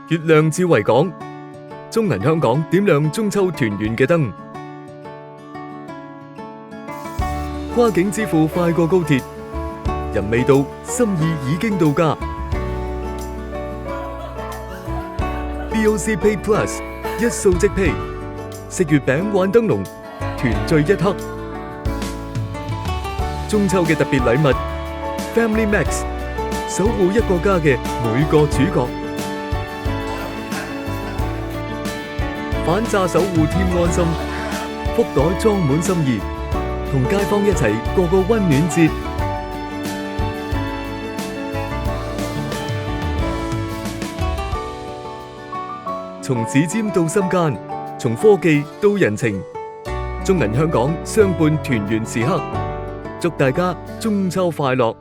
月亮照維港，中銀香港點亮中秋團圓嘅燈。跨境支付快過高鐵，人未到，心意已經到家。BoC Pay Plus 一掃即 Pay， 食月餅玩燈籠，團聚一刻。中秋嘅特別禮物 Family Max， 守護一個家嘅每個主角。反詐守護添安心，福袋裝滿心意，同街坊一齊過個溫暖節。從指尖到心間，從科技到人情，中銀香港相伴團圓時刻，祝大家中秋快樂！